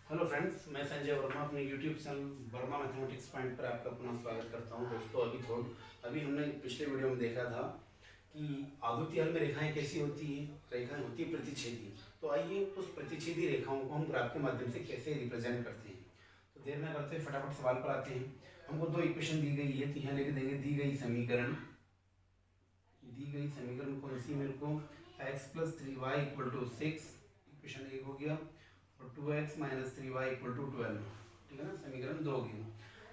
Hello friends, मैं संजय वर्मा अपने YouTube channel Verma mathematics point पर आपका पुनः स्वागत करता हूं। दोस्तों, अभी हमने पिछले वीडियो में देखा था कि आवर्ती हल में रेखाएं कैसी होती हैं। रेखाएं होती है प्रतिच्छेदी। तो आइए उस प्रतिच्छेदी रेखाओं को हम ग्राफ के माध्यम से कैसे रिप्रेजेंट करते हैं। तो देर न करते फटाफट सवाल पर आते हैं। हमको दो इक्वेशन दी गई है, तो यहाँ लिख देंगे दी गई समीकरण कौन सी मेरे को x plus 3y equal to 6, equation 1 हो गया, और 2x minus 3y equal to 12। ठीक है ना, समीकरण 2 हो गया।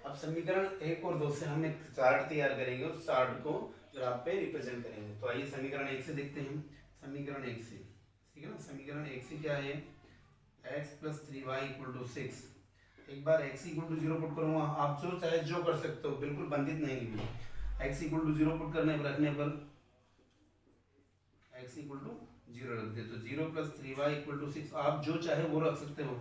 अब समीकरण 1 और 2 से हम एक चार्ट तैयार करेंगे और चार्ट को ग्राफ पे रिप्रेजेंट करेंगे। तो आइए समीकरण 1 से देखते हैं। समीकरण 1 से, ठीक है ना, समीकरण 1 से क्या है, x plus 3y equal to 6। एक बार x इक्वल टू 0 पुट करूँगा, आप जो चाहे जो कर सकते हो, बिल्कुल बंधित नहीं है। x इक्वल टू 0 पुट करने पर रखने पर x इक्वल टू 0 रख दे, तो 0 प्लस 3y इक्वल टू 6, आप जो चाहे वो रख सकते हो।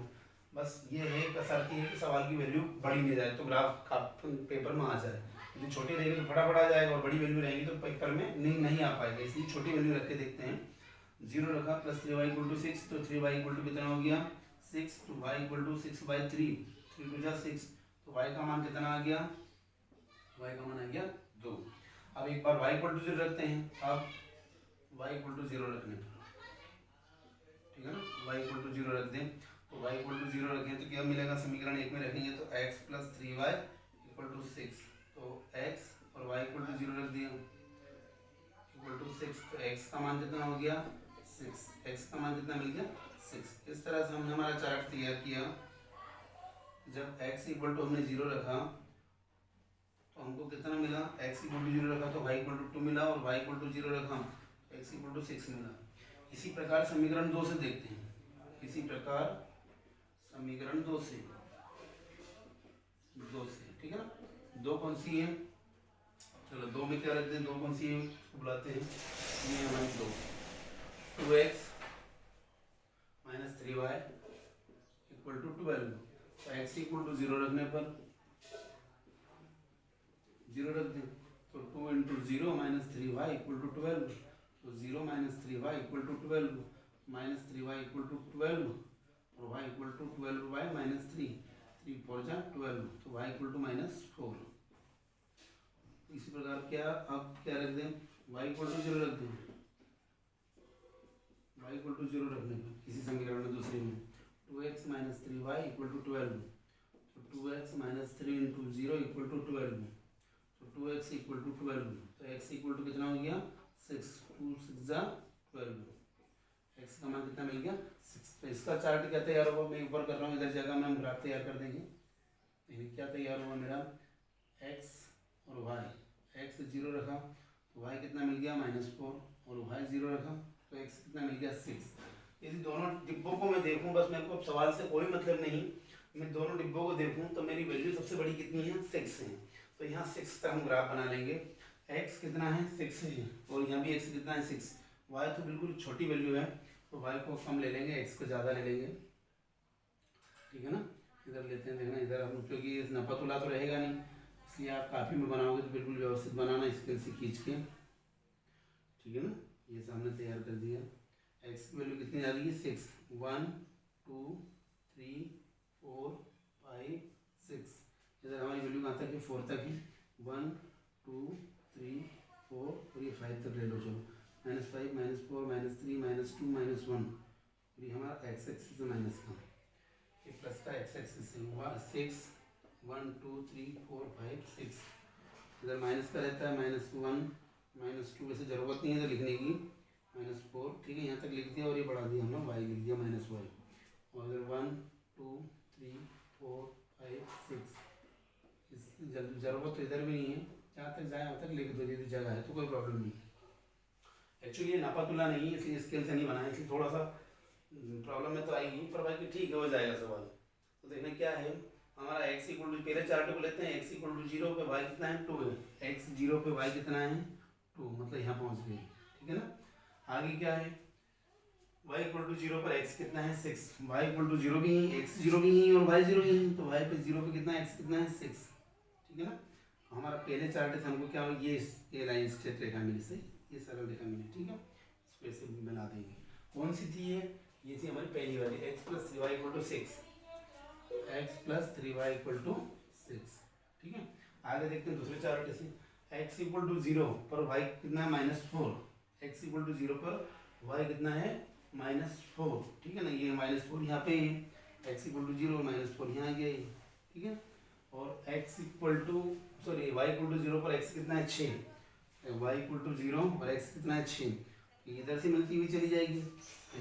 बस ये है शर्त है कि सवाल की वैल्यू बड़ी नहीं जाए, तो ग्राफ पेपर में आ जाए। यदि छोटी रहेगी तो फटाफट आ जाएगा, और बड़ी वैल्यू रहेगी तो पेपर में नहीं आ पाएगा। इसलिए छोटी वैल्यू रख के देखते हैं। 0 रखा, प्लस 3y इक्वल टू 6, तो 3y इक्वल टू कितना हो गया 6, तो y इक्वल टू 6/3, 3 टू जा 6, तो y का मान कितना आ गया, y का मान आ गया 2। अब एक बार y इक्वल टू 0 रखते हैं। अब y इक्वल टू 0 रखने पर, ठीक है ना, y इक्वल टू 0 रख दें, तो y इक्वल टू 0 रखें तो क्या मिलेगा, समीकरण 1 में रखेंगे तो x plus 3y equal to 6, तो x और y इक्वल टू 0 रख दिया, इक्वल टू 6, तो x का मान कितना हो गया 6, x का मान कितना मिल गया 6। इस तरह से हमने हमारा चार्ट तैयार किया। जब x इक्वल टू हमने 0 रखा तो हमको कितना मिला, x इक्वल टू 0 रखा तो y इक्वल टू 2 मिला, और y इक्वल टू 0 रखा x इक्वल टू 6 मिला। इसी प्रकार समीकरण 2 से देखते हैं। इसी प्रकार समीकरण 2 से, ठीक है ना, 2 कौन सी है, चलो 2 में क्या रख दें, 2 कौन सी है उसको बुलाते हैं, ये हमारी 2, 2x minus 3y equal to 12, तो x इक्वल टू 0 रखने पर 0 रख दें, तो 2 into 0 minus 3y equal to 12, तो 0 minus 3y equal to 12, minus 3y equal to 12, और y equal to 12y minus 3, 3 4 जा 12, तो y इक्वल टू माइनस 4। इसी प्रकार क्या, अब क्या रख दें, y इक्वल टू 0 रख दें, y इक्वल टू 0 रखने पर इसी समीकरण में दूसरे में 2x minus 3y equal to 12, तो 2x minus 3 into 0 equal to 12, तो 2x इक्वल टू 12, तो x इक्वल टू कितना हो गया 6, 2 6 जा 12, x का मान कितना मिल गया 6। तो इसका चार्ट क्या तैयार होगा, मैं ऊपर कर रहा हूँ, इधर जगह में हम ग्राफ तैयार कर देंगे। लेकिन क्या तैयार हुआ मेरा, x और y, x 0 रखा तो y कितना मिल गया -4, और y 0 रखा तो x कितना मिल गया 6। यदि दोनों डिब्बों को मैं देखूं, बस मेरे को सवाल से कोई मतलब नहीं, मैं दोनों डिब्बों को देखूं तो मेरी वैल्यू सबसे बड़ी कितनी है 6 है, तो यहाँ 6 तक हम ग्राफ बना लेंगे। x कितना है 6 है, और यहाँ भी x कितना है 6, y तो बिल्कुल छोटी वैल्यू है, तो y को कम ले लेंगे, x को ज़्यादा ले लेंगे, ठीक है ना। इधर लेते हैं, देखना इधर हम, क्योंकि नफा तुला तो रहेगा नहीं, इसलिए आप काफ़ी में बनाओगे तो बिल्कुल व्यवस्थित बनाना, स्केल से खींच के, ठीक है ना। ये सामने तैयार कर दिया। x की वैल्यू कितनी आ रही है 6, 1 2 3 4 5 6, इधर हमारी वैल्यू कहाँ तक है 4 तक है, 1 2 3 4, और ये 5 तक ले लो, चलो -5 -4 -3 -2 -1, और ये हमारा x एक्सिस है माइनस का, ये प्लस का x एक्सिस है 6 1 2 3 4 5 6, इधर माइनस का रहता है -1 -2, वैसे ज़रूरत नहीं है इधर लिखने की, -4, ठीक है, यहाँ तक लिख दिया, और ये बढ़ा दिया हमने y लिख दिया -y, और इधर 1 2 3 4 5 6, इस ज़रूरत तो इधर भी नहीं है, जहाँ तक जाए वहाँ तक लिख दो, यदि जगह है तो कोई प्रॉब्लम नहीं। एक्चुअली ये नापा तुला नहीं है, इसलिए स्केल से नहीं बनाया, इसलिए थोड़ा सा प्रॉब्लम में तो आएगी, पर बाकी ठीक है, हो जाएगा सवाल। तो देखना क्या है हमारा, x इक्वल टू, पहले चार्ट को लेते हैं, x इक्वल टू 0 पे y कितना है 2 है, x 0 पे y कितना है 2, मतलब यहाँ पहुँच गए, ठीक है ना। आगे क्या है, y इक्वल टू 0 पर x कितना है 6, y इक्वल टू 0 भी है, x 0 भी है और y 0 भी है, तो y पे 0 पे कितना है x कितना है 6, ठीक है ना। हमारा पहले चार्ट से हमको क्या हो, ये लाइन स्ट्रेट रेखा मिली, से ये सरल रेखा मिली, ठीक है, इस पे से बना देंगे। कौन सी थी ये थी हमारी पहली वाली, x plus 3y equal to 6, x plus 3y equal to 6। ठीक है, आगे देखते हैं दूसरे चार्ट से। x इक्वल टू 0 पर y कितना है -4। x इक्वल टू 0 पर y कितना है -4। ठीक है ना, ये -4 यहाँ पे है, x इक्वल टू 0 -4 यहाँ आ गया है। ठीक है, और x equal to sorry y equal to 0 पर x कितना है 6, y इक्वल टू 0 और x कितना है 6, इधर से मिलती हुई चली जाएगी।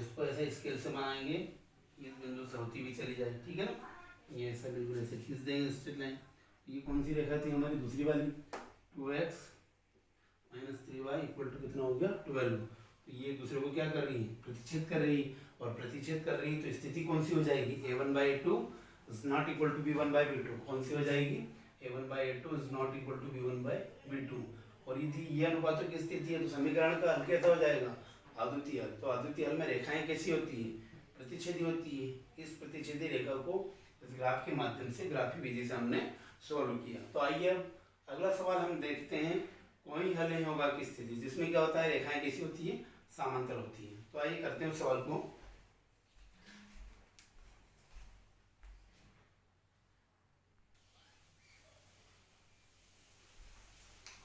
इसको ऐसे स्केल से बनाएंगे, इस बिंदु से होती हुई चली जाए। ठीक है ना, ये ऐसा बिल्कुल ऐसे खींच देंगे स्ट्रेट लाइन। ये कौन सी रेखा थी हमारी दूसरी वाली, 2x minus 3y equal to कितना हो गया 12। तो ये दूसरे को क्या कर रही है, प्रतिच्छेद कर रही है, और प्रतिच्छेद कर रही है तो स्थिति कौन सी हो जाएगी, a1/a2 is not equal to b1/b2। कौन सी हो जाएगी, a1/a2 is not equal to b1/b2। और यदि ये अनुपातों की स्थिति है तो समीकरण का हल कैसा हो जाएगा, अद्वितीय हल। तो अद्वितीय हल में रेखाएं कैसी होती है, प्रतिच्छेदी होती है। इस प्रतिच्छेदी रेखा को इस ग्राफ के माध्यम से ग्राफी विधि से हमने सॉल्व किया। तो आइए अब अगला सवाल हम देखते हैं, कोई हल नहीं होगा की स्थिति जिसमें क्या होता है, रेखाएं कैसी होती है, समांतर होती है। तो आइए करते हैं उस सवाल को।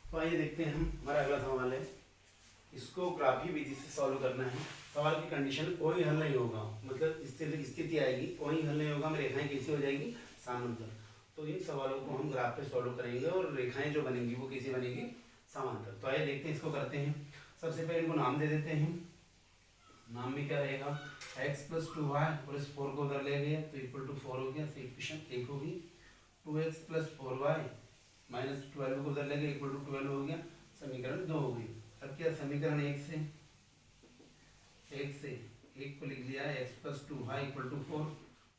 तो आइए देखते हैं, हम हमारा अगला सवाल है, इसको ग्राफी विधि से सॉल्व करना है। सवाल की कंडीशन कोई हल नहीं होगा, मतलब स्थिति आएगी कोई हल नहीं होगा, में रेखाएं कैसी हो जाएगी, समांतर। तो इन सवालों को हम ग्राफ पे सॉल्व करेंगे और रेखाएं जो बनेंगी वो कैसी बनेगी, समांतर। तो आइए देखते हैं, इसको करते हैं। सबसे पहले इनको नाम दे देते हैं। नाम में क्या रहेगा, x प्लस 2y और इस 4 को उधर ले गए तो इक्वल टू 4 हो गया, तो इक्वेशन 1 होगी। 2x प्लस 4y माइनस 12 को उधर ले गए इक्वल टू 12 हो गया, समीकरण 2 हो गई। अब क्या समीकरण 1 से 1 को लिख लिया है, x plus 2y equal to 4।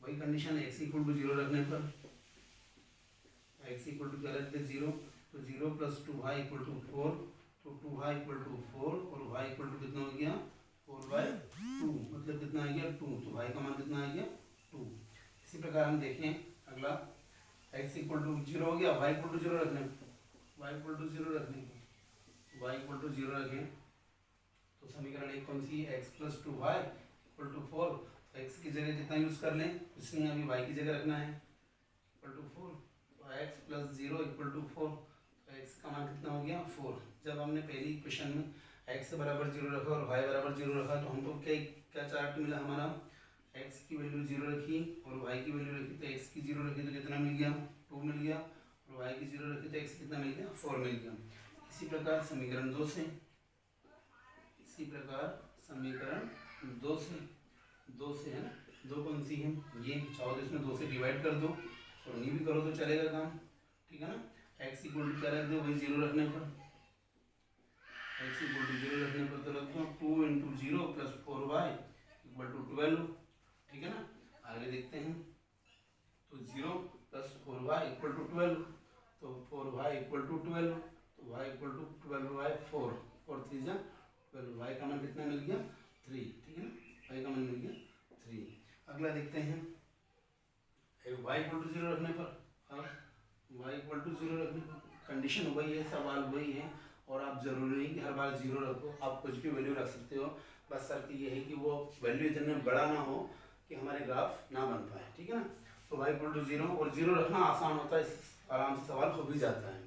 वही कंडीशन, x इक्वल टू 0 रखने पर, x इक्वल टू क्या रखते 0, तो 0 प्लस 2y इक्वल टू 4, तो 2y इक्वल टू 4 और y इक्वल टू कितना हो गया 4/2, मतलब कितना आ गया 2, तो y का मान कितना आ गया 2। इसी प्रकार हम देखें अगला, x इक्वल टू 0 हो गया, y इक्वल टू 0 रखने, y इक्वल टू 0 रखने, y इक्वल टू 0 रखें तो समीकरण 1 कौन सी है, x plus 2y equal to 4। तो x की जगह कितना यूज कर लें, इसलिए अभी y की जगह रखना है, इक्वल टू 4। तो x प्लस 0 इक्वल टू 4, तो x का मान कितना हो गया 4। जब हमने पहली इक्वेशन में x बराबर 0 रखा और y बराबर 0 रखा तो हमको क्या चार्ट मिला हमारा, x की वैल्यू 0 रखी और y की वैल्यू रखी, तो x की 0 रखी तो कितना मिल गया 2 मिल गया, और y की 0 रखी तो x कितना मिल गया 4 मिल गया। इसी प्रकार समीकरण 2 से, इसी प्रकार समीकरण 2 से है ना, 2 कौन सी है, ये चाहो तो इसमें 2 से डिवाइड कर दो और नहीं भी करो तो चलेगा काम। ठीक है ना, x इक्वल टू क्या रख दो, वही 0 रखने पर, x इक्वल टू 0 रखने पर तो रख दो 2 into 0 plus 4y equal to 12। ठीक है ना, आगे देखते हैं। तो 0 प्लस 4y इक्वल टू 12, तो 4y इक्वल टू 12, तो y इक्वल टू 12/4, 4 3 जा 12, y का मान कितना मिल गया 3। ठीक है ना, y का मान मिल गया 3। अगला देखते हैं, y इक्वल टू 0 रखने पर, अब y इक्वल टू 0 रखने पर कंडीशन वही है, सवाल वही है, और आप जरूरी नहीं कि हर बार 0 रखो, आप कुछ भी वैल्यू रख सकते हो, बस शर्त ये है कि वो वैल्यू इतना बड़ा ना हो कि हमारे ग्राफ ना बन पाए। ठीक है ना, तो y इक्वल टू 0, और 0 रखना आसान होता है, आराम से सवाल हो भी जाता है।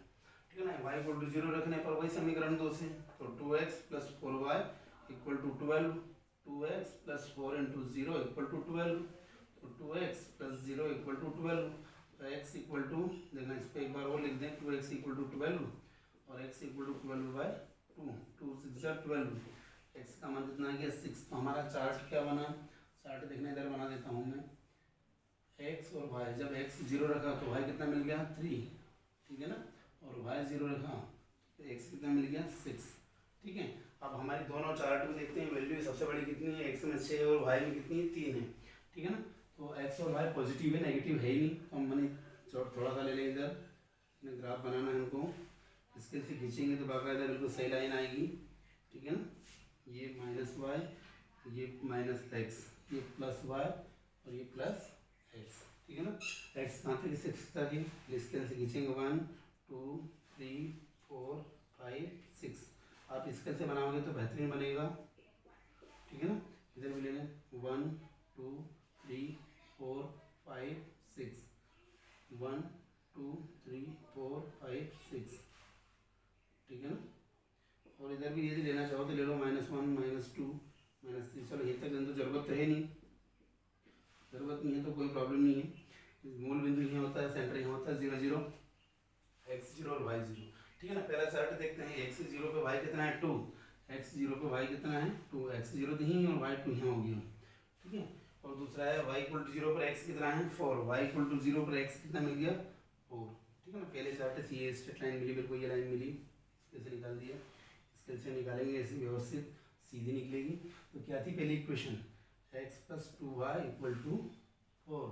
ठीक है ना, y इक्वल टू 0 रखने पर वही समीकरण 2 से, तो 2x plus 4y equal to 12, 2x plus 4 into 0 equal to 12, तो 2x प्लस 0 इक्वल टू 12, तो x इक्वल टू देखना, इस पर एक बार वो लिख दें, 2x इक्वल टू 12 और x इक्वल टू 12/2, 2 6 जा 12, x का मान कितना आ गया 6। तो हमारा चार्ट क्या बना, चार्ट देखने इधर बना देता हूँ मैं, x और y, जब x 0 रखा तो y कितना मिल गया 3। ठीक है ना, और y 0 रखा तो x कितना मिल गया 6। ठीक है, अब हमारी दोनों चार्ट में देखते हैं वैल्यू सबसे बड़ी कितनी है, x में 6 और y में कितनी है 3 है। ठीक है ना, तो x और y पॉजिटिव है, नेगेटिव है ही नहीं, तो हम मैंने थोड़ा सा ले लें, इधर ग्राफ बनाना है हमको, स्केल से खींचेंगे तो बाकायदा बिल्कुल सही लाइन आएगी। ठीक है ना, ये माइनस वाई, ये माइनस एक्स, ये प्लस वाई और ये प्लस एक्स। ठीक है ना, एक्स कहाँ तक 6 तक है, स्केल से खींचेंगे 1 2 3 4 5 6। आप स्केल से बनाओगे तो बेहतरीन बनेगा। ठीक है ना, इधर भी ले लें 1 2 3 4 5 6। 1 2 3 4 5 6, ठीक है ना। और इधर भी यदि लेना चाहो तो ले लो, -1 -2 -3। चलो ये तक तो ज़रूरत है नहीं, ज़रूरत नहीं है तो कोई प्रॉब्लम नहीं है। मूल बिंदु यहाँ होता है, सेंटर यहाँ होता है 0 0 x0 और y0, ठीक है ना। पहला चार्ट देखते हैं, x0 पे y कितना है 2, x0 पे y कितना है 2, x0 तो यहीं और y2 यहाँ हो गया, ठीक है। और दूसरा है y = 0 पर x कितना है 4, y = 0 पर x कितना मिल गया 4, ठीक है ना। पहले चार्ट से ये स्ट्रेट लाइन मिली, मेरे को ये लाइन मिली, इसके से निकाल दिया, इसके से निकालेंगे ऐसे व्यवस्थित सीधी निकलेगी। तो क्या थी पहली इक्वेशन, x + 2y = 4,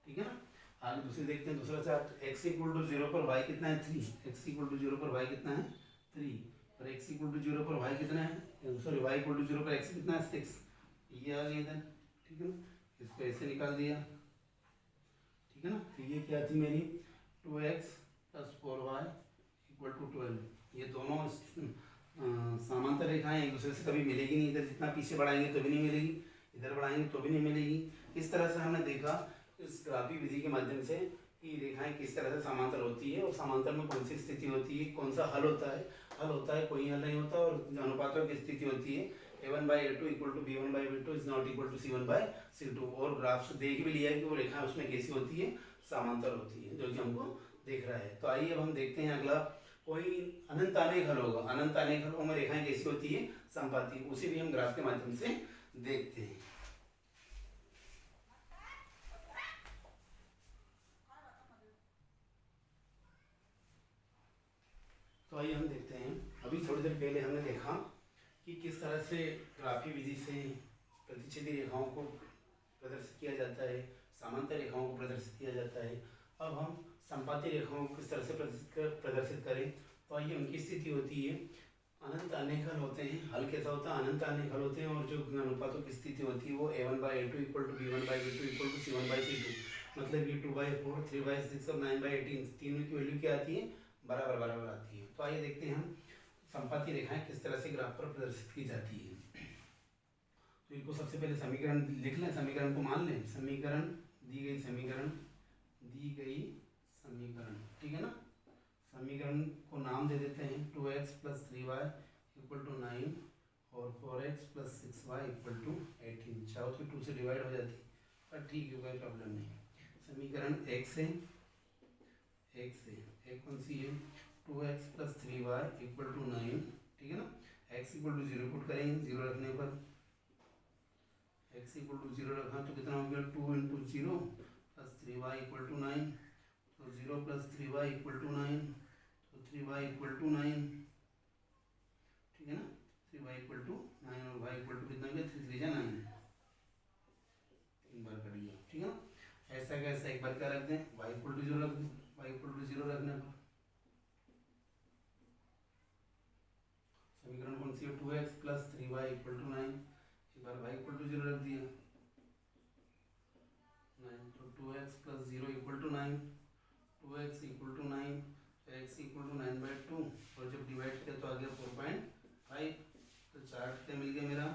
ठीक है ना। आगे दूसरी देखते हैं, दूसरा चार्ट, x = 0 पर y कितना है 3, x = 0 पर y कितना है 3, और x = 0 पर y कितना है, सॉरी y = 0 पर x कितना है 6, ये आ गया इधर, ठीक है ना। इसको ऐसे निकाल दिया, ठीक है ना। तो ये क्या थी मेरी 2x + 4y = 12, ये दोनों समांतर रेखाएं एक दूसरे से कभी मिलेगी नहीं, इधर जितना पीछे बढ़ाएंगे तो भी नहीं मिलेगी, इधर बढ़ाएंगे तो भी नहीं मिलेगी। इस तरह से हमने देखा इस ग्राफी विधि के माध्यम से कि रेखाएं किस तरह से समांतर होती है और समांतर में कौन सी स्थिति होती है, कौन सा हल होता है, कोई हल नहीं होता, और अनुपातों की स्थिति होती है a1/a2 = b1/b2 is not equal to c1/c2। और ग्राफ से देख भी लिया है कि वो रेखा उसमें कैसी होती है, समांतर होती है, जो कि हमको देख रहा है। तो आइए अब हम देखते हैं अगला, कोई अनंत अनेक हल होगा, अनंत अनेक हलों में रेखाएं कैसी होती है, संपाती, उसे भी हम ग्राफ के माध्यम से देखते हैं। तो आइए हम देखते हैं, अभी थोड़ी देर पहले हमने देखा कि किस तरह से ग्राफी विधि से प्रतिच्छेदी रेखाओं को प्रदर्शित किया जाता है, समांतर रेखाओं को प्रदर्शित किया जाता है। अब हम संपाती रेखाओं को किस तरह से प्रदर्शित करें। तो आइए, उनकी स्थिति होती है अनंत अनेक हल होते हैं। हल कैसा होता है, अनंत अनेक हल होते हैं, और जो अनुपातों की स्थिति होती है वो a1/a2 = b1/b2 = c1/c2, मतलब कि 2/4 3/6 और 9/18 तीनों की वैल्यू क्या आती है, बराबर बराबर आती है। तो आइए देखते हैं हम संपाती रेखाएं किस तरह से ग्राफ पर प्रदर्शित की जाती है। तो इनको सबसे पहले समीकरण लिख लें, समीकरण को मान लें, समीकरण दी गई समीकरण, ठीक है ना। समीकरण को नाम दे देते हैं, 2x + 3y = 9 और 4x + 6y = 18। चाहो तो 2 से डिवाइड हो जाती, पर ठीक है, कोई प्रॉब्लम नहीं। समीकरण एक से एक कौन सी है, 2x + 3y = 9, ठीक है ना। x = 0 पुट करेंगे, 0 रखने पर x = 0 रखा तो कितना हो गया, 2 × 0 + 3y = 9, तो 0 + 3y = 9, तो 3y = 9, ठीक है ना। 3y = 9 और y = कितना गया, 3 3 9, 3 बार कट गया, ठीक है ना। ऐसा कैसा, एक बार क्या रख दें, y = 0 रख दें, y = 0 रखने पर समीकरण कौन सी है, 2x + 3y = 9, एक बार y = 0 रख दिया 9, तो 2x + 0 = 9, 2x = 9, तो x = 9/2, और जब डिवाइड किया तो आ गया 4.5। तो चार्ट क्या मिल गया, मेरा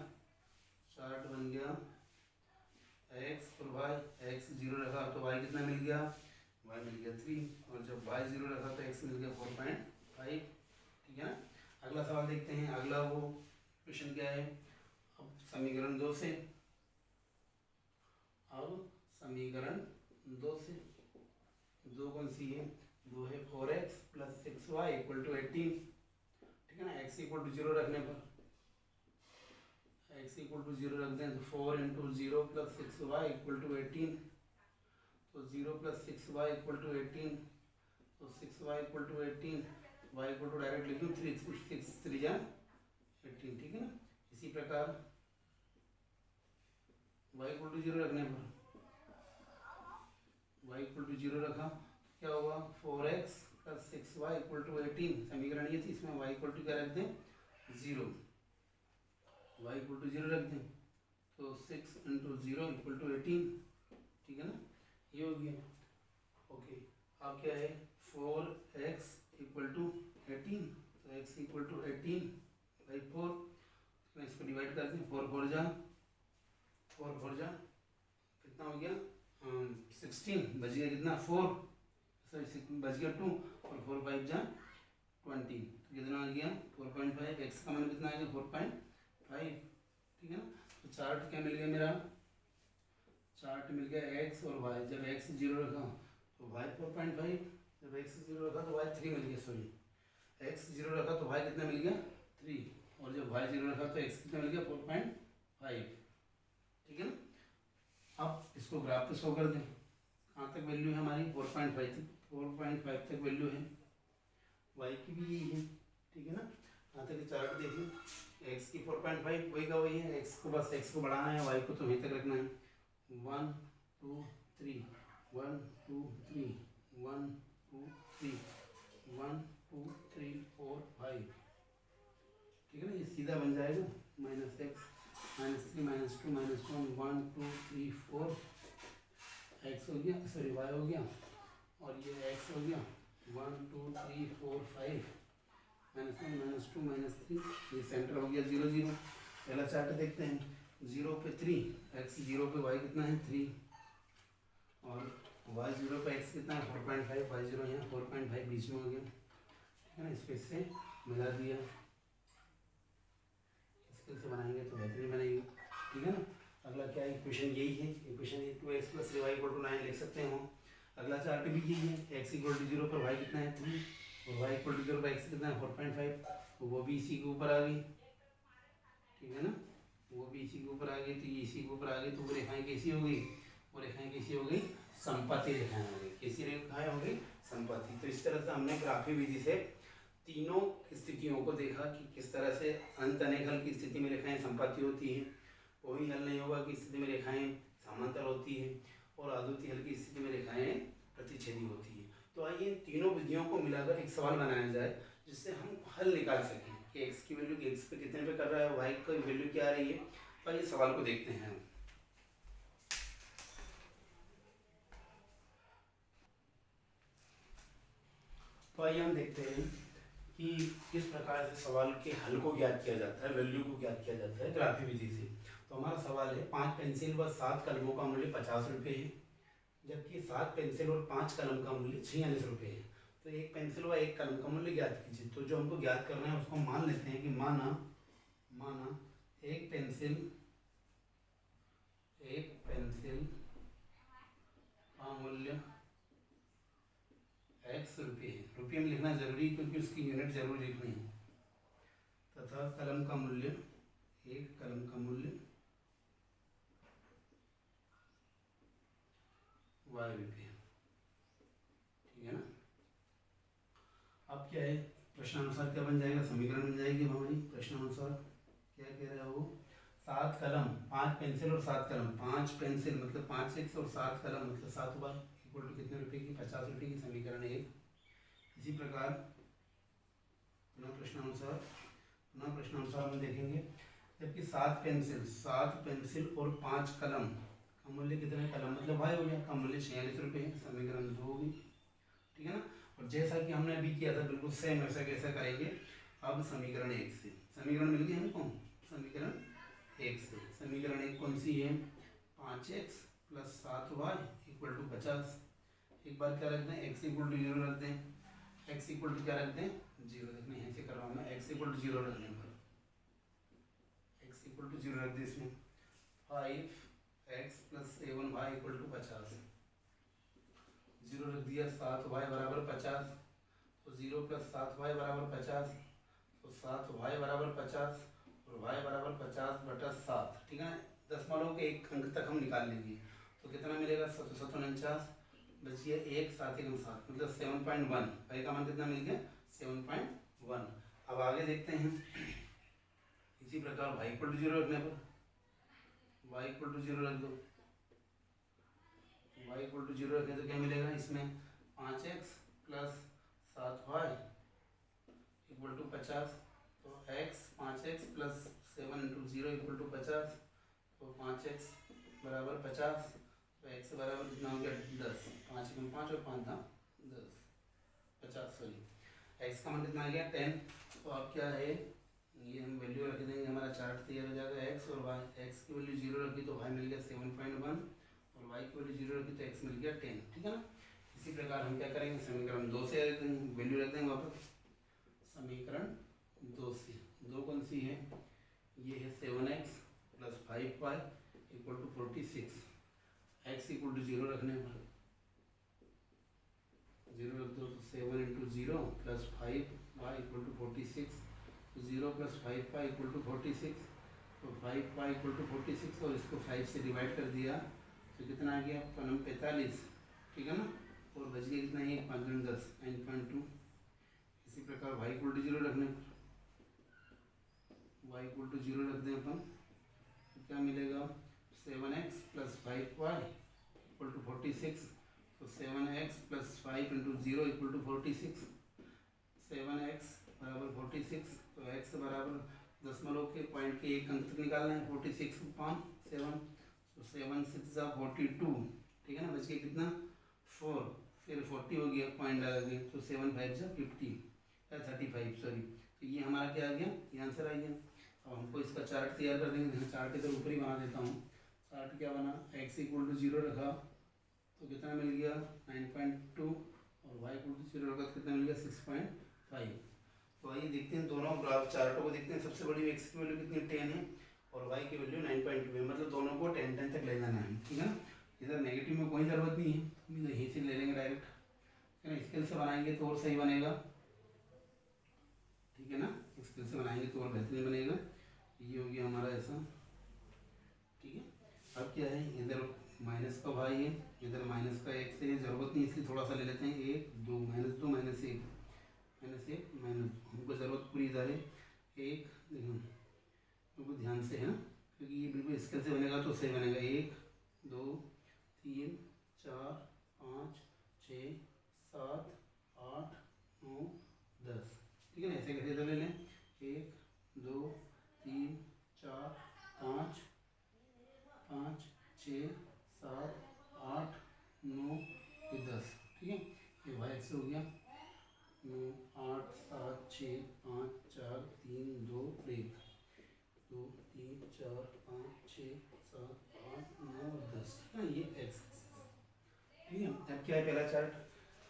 चार्ट बन गया x और y, x 0 रखा तो y कितना मिल गया, y मिल गया 3, और जब y 0 रखा तो x मिल गया 4.5, ठीक है ना। अगला सवाल देखते हैं, अगला वो क्वेश्चन क्या है। अब समीकरण 2 से, दो कौन सी है, 2 है 4x + 6y = 18, ठीक है ना। x = 0 रखने पर, x = 0 रख दें तो 4 × 0 + 6y = 18, तो 0 + 6y = 18, तो 6y = 18, y = डायरेक्ट लिख दूँ 3 6 3 18, ठीक है ना। इसी प्रकार y = 0 रखने पर, y = 0 रखा क्या हुआ, 4x + 6y = 18, समीकरण ये थी, इसमें y = क्या रख दें 0, y = 0 रख दें, तो 6 × 0 = 18, ठीक है ना, ये हो गया। ओके, अब क्या है, 4x = 18, तो x = 18/4, इसको डिवाइड कर दें, 4 4 जा कितना हो गया 16 बच गया कितना 4, सॉरी बच गया 2 और 4 5 जा 20, तो कितना आ गया 4.5। एक्स का मान कितना आ गया 4.5, ठीक है ना। तो चार्ट क्या मिल गया मेरा, चार्ट मिल गया एक्स और वाई। जब एक्स 0 रखा तो वाई 4.5, जब एक्स 0 रखा तो वाई 3 मिल गया, सॉरी एक्स 0 रखा तो वाई कितना मिल गया 3, और जब वाई 0 रखा तो एक्स कितना मिल गया 4.5, ठीक है ना। अब इसको ग्राफ पे शो कर दें, कहाँ तक वैल्यू है हमारी 4.5 तक वैल्यू है, वाई की भी यही है, ठीक है ना। यहाँ तक चार्ट देखिए, एक्स की 4.5 वही का वही है, एक्स को बस एक्स को बढ़ाना है, वाई को तो वहीं तक रखना है। 1 2 3 1 2 3 1 2 3 1 2 3 4 5, ठीक है ना। ये सीधा बन जाएगा minus x minus 3 minus 2 minus 1 1 2 3 4, x हो गया, सॉरी वाई हो गया, और ये एक्स हो गया 1 2 3 4 5 माइनस 1 माइनस 2 माइनस 3, ये सेंटर हो गया 0 0। पहला चार्ट देखते हैं, 0 पे 3, एक्स 0 पे वाई कितना है 3, और वाई 0 पे एक्स कितना है 4.5, वाई 0 यहाँ 4.5 बीच में हो गया, ठीक है ना। इसको इससे मिला दिया, इसके से बनाएंगे तो बेहतरीन बनेगी, ठीक है ना। अगला क्या इक्वेशन यही है, equation 2x plus 3y equal to 9 लिख सकते हैं हम। अगला चार्ट भी यही है, x इक्वल टू 0 पर y कितना है 3, और y इक्वल टू 0 पर x कितना है 4.5, तो वो भी इसी के ऊपर आ गई, ठीक है ना, वो भी इसी के ऊपर आ गई, तो ये इसी के ऊपर आ गई, तो वो रेखाएं कैसी हो गई, वो रेखाएं कैसी हो गई, संपत्ति रेखाएं हो गई, कैसी रेखाएं हो गई, संपत्ति। तो इस तरह से हमने ग्राफी विधि से तीनों स्थितियों को देखा कि किस तरह से अंत अनेक हल की स्थिति में रेखाएं संपत्ति होती हैं, कोई हल नहीं होगा कि स्थिति में रेखाएं समांतर होती है, और आद्युति हल की स्थिति में रेखाएं प्रतिच्छेदी होती है। तो आइए इन तीनों विधियों को मिलाकर एक सवाल बनाया जाए जिससे हम हल निकाल सकें कि एक्स की वैल्यू एक्स पे कितने पे कर रहा है, वाई की वैल्यू क्या आ रही है। तो आइए सवाल को देखते हैं। तो आइए हम देखते हैं कि किस प्रकार से सवाल के हल को ज्ञात किया जाता है, वैल्यू को ज्ञात किया जाता है ग्राफी विधि से। तो हमारा सवाल है 5 पेंसिल व 7 कलमों का मूल्य 50 रुपये है, जबकि 7 पेंसिल और 5 कलम का मूल्य 46 रुपये है। तो एक पेंसिल व एक कलम का मूल्य ज्ञात कीजिए। तो जो हमको ज्ञात करना है उसको मान लेते हैं कि माना एक पेंसिल का मूल्य x रुपये है, रुपये में लिखना जरूरी क्योंकि उसकी यूनिट जरूर लिखनी है, तथा कलम का मूल्य एक कलम का मूल्य y रुपये, ठीक है ना। अब क्या है, प्रश्नानुसार क्या बन जाएगा, समीकरण बन जाएगी हमारी। प्रश्नानुसार क्या कह रहा है वो, 7 कलम 5 पेंसिल और 7 कलम, 5 पेंसिल मतलब 5 एक्स और 7 कलम मतलब 7 बार इक्वल टू कितने रुपए की 50 रुपये की, समीकरण 1। इसी प्रकार पुनः प्रश्नानुसार हम देखेंगे, जबकि 7 पेंसिल और 5 कलम का मूल्य कितने, कलम मतलब भाई हो गया, का मूल्य 46 रुपये है, समीकरण 2 होगी, ठीक है ना। और जैसा कि हमने अभी किया था बिल्कुल सेम वैसा कैसा करेंगे अब समीकरण 1 से। समीकरण मिल गई हमको, समीकरण 1 से। समीकरण 1 कौन सी है, 5x plus 7y equal to 50। एक बार क्या रख दें, x इक्वल टू 0 रख दें, x इक्वल टू क्या रख दें 0, देखना यहाँ से कर रहा हूँ मैं, x इक्वल टू 0 रखने पर x इक्वल टू 0 रख दें इसमें, 5x plus 7y equal to 50, 0 रख दिया, 7y बराबर 50, तो 0 प्लस 7y बराबर 50, तो 7y बराबर 50 और y बराबर 50/7, ठीक है ना। दशमलव के एक अंक तक हम निकाल लेंगे तो कितना मिलेगा 749, बचिए 1 7 1 7 मतलब 7.1, y का मान कितना मिल गया 7.1। अब आगे देखते हैं, इसी प्रकार y इक्वल टू 0 रखने पर, y इक्वल टू 0 रख दो, y इक्वल टू 0 रखें तो क्या मिलेगा इसमें 5x plus 7y equal to 50, तो x 5x plus 7 into 0 equal to 50, तो 5x बराबर 50, तो x बराबर कितना हो गया 10, 5 में 5 और 5 था 10 50, सॉरी x का मान कितना आ गया 10। तो अब क्या है, ये हम वैल्यू रख देंगे, हमारा चार्ट तैयार हो जाएगा, x और y, x की वैल्यू 0 रखी तो y मिल गया 7.1 और वाई की वैल्यू 0 रखी तो एक्स मिल गया 10, ठीक है ना। इसी प्रकार हम क्या करेंगे, समीकरण 2 से वैल्यू रख देंगे वापस। समीकरण 2 से 2 कौन सी है, ये है 7x + 5y = 46। x = 0 रखने पर 0 रख दो तो 7 × 0 + 5y = 46। 0 + 5y = 46, तो 5y = 46 और इसको 5 से डिवाइड कर दिया तो कितना आ गया 45, ठीक है ना। और बच गया कितना, ये 5 × 10 9.2। इसी प्रकार y = 0 रखने पर y = 0 रख दें अपन तो क्या मिलेगा 7x + 5y = 46। तो 7x + 5 × 0 = 46। 7x = 46, तो x बराबर दशमलव के पॉइंट के एक अंक तक निकालना है 46/7, तो 7 × 6 = 42, ठीक है ना। बच गया कितना 4, फिर 40 हो गया पॉइंट लगा के, तो 7 × 5 = 50 या 35 सॉरी। तो ये हमारा क्या आ गया, ये आंसर आ गया। अब हमको इसका चार्ट तैयार कर देंगे, चार्ट इधर ऊपर ही बना देता हूँ। चार्ट क्या बना, x = 0 रखा तो कितना मिल गया 9.2 और y = 0 रखा तो कितना मिल गया 6.5। तो आइए देखते हैं दोनों ग्राफ चार्टों को देखते हैं। सबसे बड़ी x की वैल्यू कितनी 10 है और y की वैल्यू 9.2 है, मतलब दोनों को 10 तक ले जाना है, ठीक है ना। इधर नेगेटिव में कोई ज़रूरत नहीं है, हम यहीं से ले लेंगे डायरेक्ट, है ना। स्केल से बनाएंगे तो और सही बनेगा, ठीक है ना। स्केल से बनाएंगे तो और बेहतरीन बनेगा। ये हो गया हमारा ऐसा, ठीक है। अब क्या है, इधर माइनस का भाई है, इधर माइनस का x है, ज़रूरत नहीं इसलिए थोड़ा सा ले लेते हैं 1 2 -2 -1 -1 हमको ज़रूरत पूरी इधर है 1। देखो बिल्कुल ध्यान से है ना, क्योंकि ये बिल्कुल स्केल से बनेगा तो सही बनेगा। 1 2 3 4 5 6 7 8 9 10, ठीक है ना। ऐसे कैसे इधर ले लें 1 2 3 4 5 5 6 7 8 9 10, ठीक है। ये y एक्स हो गया 9 8 7 6 5 4 3 2 1 2 3 4 5 6 7 8 9 10, ठीक है। ये x, ठीक है। अब क्या है पहला चार्ट,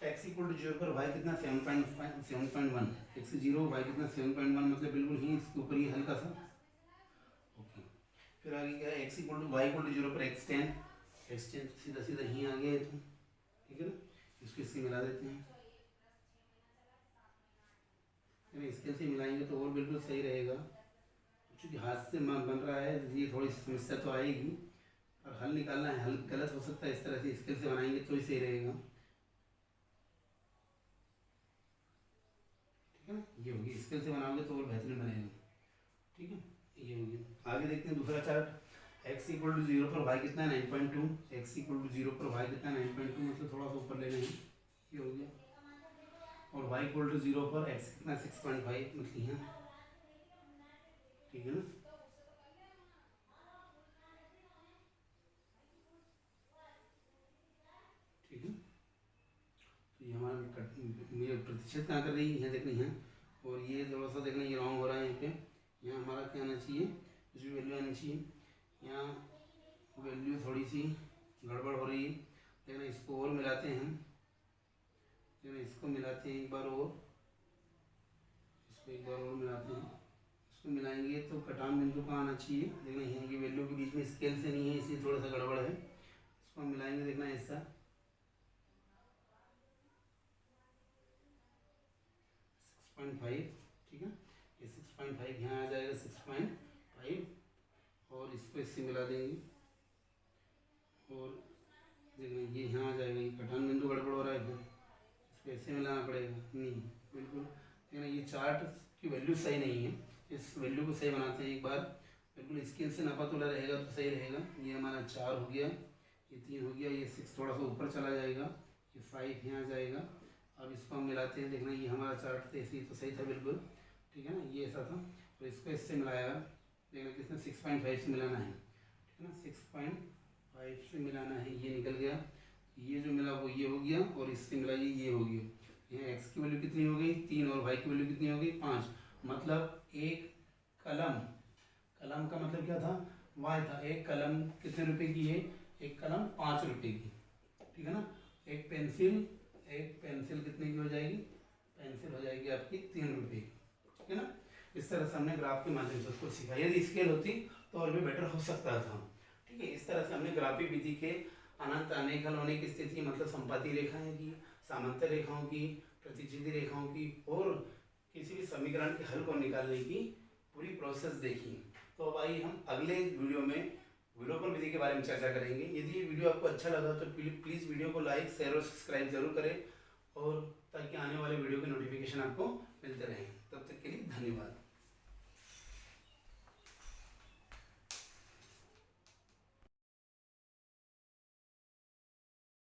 x = 0 पर y कितना 7.1, x 0 y कितना 7.1, मतलब बिल्कुल ही इसके ऊपर ही हल्का सा, ओके। फिर आगे क्या है, y = 0 पर x 10 सीधा सीधा ही आ गया, ठीक है ना। इसको इससे मिला देते हैं, स्केल से मिलाएंगे तो और बिल्कुल सही रहेगा। क्योंकि हाथ से बन रहा है ये थोड़ी समस्या तो आएगी, और हल निकालना है, हल गलत हो सकता है। इस तरह से स्केल से बनाएंगे तो ही सही रहेगा, ठीक है ना। ये होगी, स्केल से बनाओगे तो और बेहतरीन बनेगा, ठीक है। ये होगी। आगे देखते हैं दूसरा चार्ट, x = 0 पर y कितना है 9.2, x = 0 पर y कितना है 9.2, मतलब थोड़ा सा ऊपर ले लेंगे, ये हो गया। और y = 0 पर x कितना 6.5, मतलब यहाँ, ठीक है ना। ठीक है, तो ये हमारा मेरे प्रतिशत कहाँ कर रही है, यहाँ देखना यहाँ, और ये थोड़ा सा देखना ये रॉन्ग हो रहा है यहाँ पे। यहाँ हमारा क्या आना चाहिए, कुछ भी वैल्यू आनी चाहिए, यहाँ वैल्यू थोड़ी सी गड़बड़ हो रही है। देखना इसको और मिलाते हैं हम, देखना इसको मिलाते हैं एक बार और, इसको एक बार और मिलाते हैं। इसको मिलाएंगे तो कटान बिंदु कहाँ आना चाहिए, देखना यहाँ की वैल्यू के बीच में स्केल से नहीं है इसलिए थोड़ा सा गड़बड़ है। इसको हम मिलाएंगे, देखना ऐसा 6.5, ठीक है। ये 6.5 यहाँ आ जाएगा 6.5, और इसको इससे मिला देंगे, और देखना ये यहाँ आ जाएगा। ये कटान बिंदु गड़बड़ हो रहा है, फिर इसको ऐसे मिलाना पड़ेगा, नहीं बिल्कुल। देखना ये चार्ट की वैल्यू सही नहीं है, इस वैल्यू को सही बनाते हैं एक बार, बिल्कुल स्केल से नापा तोला रहेगा तो सही रहेगा। ये हमारा 4 हो गया, ये 3 हो गया, ये 6 थोड़ा सा ऊपर चला जाएगा, ये 5 यहाँ आ जाएगा। अब इसको हम मिलाते हैं, देखना ये हमारा चार्ट तो ऐसे ही तो सही था बिल्कुल, ठीक है ना। ये ऐसा था, और इसको इससे मिलाया, देखना किसने 6.5 से मिलाना है, ठीक है ना। 6.5 से मिलाना है, ये निकल गया, ये जो मिला वो ये हो गया, और इससे मिलाइए ये हो गया। यहाँ x की वैल्यू कितनी हो गई 3, और y की वैल्यू कितनी हो गई 5, मतलब एक कलम, कलम का मतलब क्या था, y था। एक कलम कितने रुपए की है, एक कलम 5 रुपये की, ठीक है ना। एक पेंसिल कितने की हो जाएगी, पेंसिल हो जाएगी आपकी 3 रुपये की, ठीक है ना। इस तरह से हमने ग्राफ के माध्यम से उसको सीखा। यदि स्केल होती तो और भी बेटर हो सकता था, ठीक है। इस तरह से हमने ग्राफिक विधि के अनंत अनेक हल होने की स्थिति, मतलब संपाती रेखाएं की, सामांतर रेखाओं की, प्रतिच्छेदी रेखाओं की और किसी भी समीकरण के हल को निकालने की पूरी प्रोसेस देखी। तो अब आइए हम अगले वीडियो में विलोपन विधि के बारे में चर्चा करेंगे। यदि ये वीडियो आपको अच्छा लगा तो प्लीज़ वीडियो को लाइक, शेयर और सब्सक्राइब जरूर करें, और ताकि आने वाले वीडियो के नोटिफिकेशन आपको मिलते रहें। तब तक के लिए धन्यवाद।